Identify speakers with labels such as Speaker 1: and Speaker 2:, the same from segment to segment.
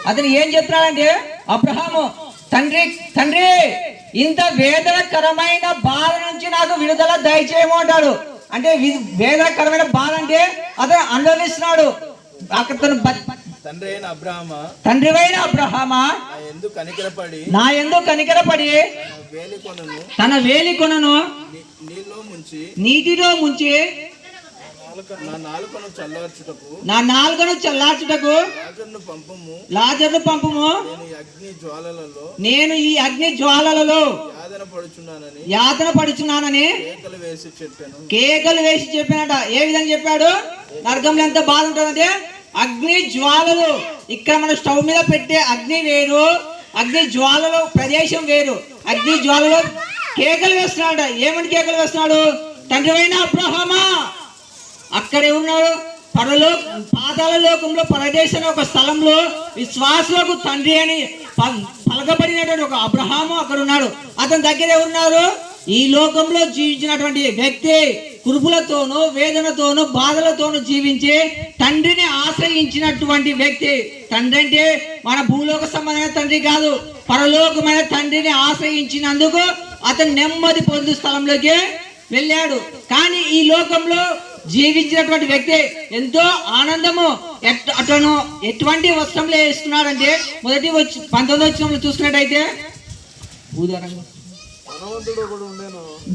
Speaker 1: అతను ఏం చెప్తున్నాడంటే, అబ్రహాము తండ్రి తండ్రి ఇంత వేదనకరమైన బాధ నుంచి నాకు విడుదల దయచేయము అంటాడు. అంటే వేదనకరమైన బాధ అంటే అతను అనుభవిస్తున్నాడు. అతను తండ్రి అయిన అబ్రహామా నా యందు కనికరపడి తన వేలి కొనను నీటిలో ముంచి నా నాలుకను చల్లార్చుటకు లాజరును పంపుము. నేను ఈ అగ్ని జ్వాలలలో యాతన పడుచున్నానని కేకలు వేసి చెప్పినట. ఏ విధంగా చెప్పాడు? నరకంలో ఎంత బాధ ఉంటుందంటే అగ్ని జ్వాలలు. ఇక్కడ మన స్టవ్ మీద పెట్టే అగ్ని వేరు, అగ్ని జ్వాలలో ప్రదేశం వేరు. అగ్ని జ్వాలలో కేకలు వేస్తున్నాడు. ఏమని కేకలు వేస్తున్నాడు? తండ్రి అయిన అబ్రహామా. అక్కడే ఉన్నాడు పాతాళ లోకంలో పరదేశం ఒక స్థలంలో విశ్వాసులకు తండ్రి అని పలకబడినటువంటి ఒక అబ్రహాము అక్కడ ఉన్నాడు. అతని దగ్గర ఎవరున్నారు? ఈ లోకంలో జీవించినటువంటి వ్యక్తి, కురుపులతోనూ వేదనతోనూ బాధలతోనూ జీవించి తండ్రిని ఆశ్రయించినటువంటి వ్యక్తి. తండ్రి అంటే మన భూలోక సంబంధమైన తండ్రి కాదు, పరలోకమైన తండ్రిని ఆశ్రయించినందుకు అతను నెమ్మది పొందు స్థలంలోకి వెళ్ళాడు. కానీ ఈ లోకంలో జీవించినటువంటి వ్యక్తి ఎంతో ఆనందము. అతను ఎటువంటి వస్త్రంలో వేస్తున్నాడంటే, మొదటి 19వ వచనంలో చూసినట్టయితే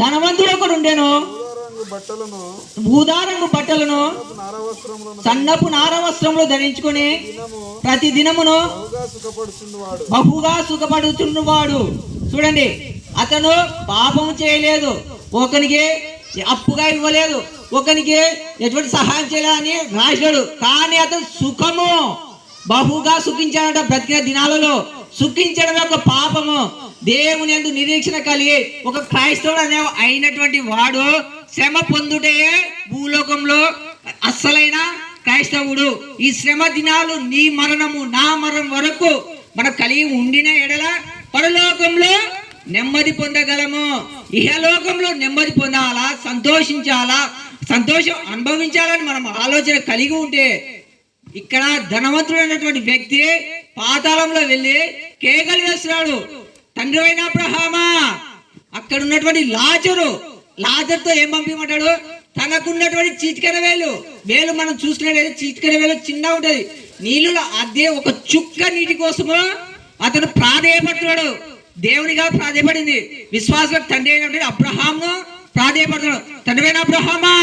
Speaker 1: ధనవంతుడు ఒకడు ఉండేను, ఊదారంగు బట్టలను సన్నపు నార వస్త్రములు ధరించుకొని ప్రతి దినమును బహుగా సుఖపడుతున్నవాడు. చూడండి, అతను పాపం చేయలేదు, ఒకనికి అప్పుగా ఇవ్వలేదు, ఒకనికి ఎటువంటి సహాయం చేయాలని రాశాడు. కానీ అతను సుఖము బహుగా సుఖించాడట. బ్రతికిన దినాలలో సుఖించడం యొక్క పాపము. దేవుని యందు నిరీక్షణ కలిగి ఒక క్రైస్తవుడు అయినటువంటి వాడు శ్రమ పొందుటే భూలోకంలో అస్సలైన క్రైస్తవుడు. ఈ శ్రమ దినాలు నీ మరణము నా మరణం వరకు మనకు కలిగి ఉండిన ఎడల పరలోకంలో నెమ్మది పొందగలము. ఇహలోకంలో నెమ్మది పొందాలా, సంతోషించాలా, సంతోషం అనుభవించాలని మనం ఆలోచన కలిగి ఉంటే, ఇక్కడ ధనవంతుడైనటువంటి వ్యక్తి పాతాళంలో వెళ్ళి కేకలు వేస్తున్నాడు, తండ్రి అయిన అబ్రహామా. అక్కడ ఉన్నటువంటి లాజరుతో ఏం పంపించమంటాడు? తనకున్నటువంటి చీటికన వేలు మనం చూసుకున్నట్లయితే చీటికన వేలు చిన్న ఉంటది, నీళ్ళలో అదే ఒక చుక్క నీటి కోసము అతను ప్రాధేయపడుతున్నాడు. దేవునిగా ప్రాధేయపడింది. విశ్వాసం తండ్రి అయినటువంటి అబ్రహాము ప్రాధేయపడుతున్నాడు. తండ్రి అయిన అబ్రహామా,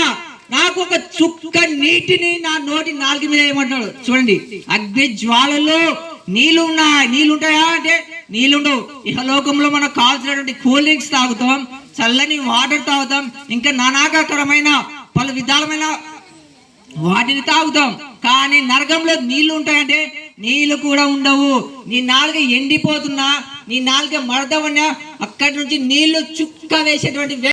Speaker 1: నాకు ఒక చుక్క నీటిని నా నోటి నాలుగు మీద ఏమంటున్నాడు. చూడండి, అగ్ని జ్వాలలో నీళ్ళుంటాయా అంటే నీళ్ళుండవు. ఇహలోకంలో మనకు కావాల్సినటువంటి కూల్ డ్రింక్స్ తాగుతాం, చల్లని వాటర్ తాగుతాం, ఇంకా నానాకరమైన పలు విధాలమైన వాటిని తాగుతాం. కానీ నరకంలో నీళ్లు ఉంటాయంటే నీళ్లు కూడా ఉండవు. నీ నాలుక ఎండిపోతున్నా, నీ నాలుక మడత ఉన్నా అక్కడి నుంచి నీళ్లు చుక్క వేసేటువంటి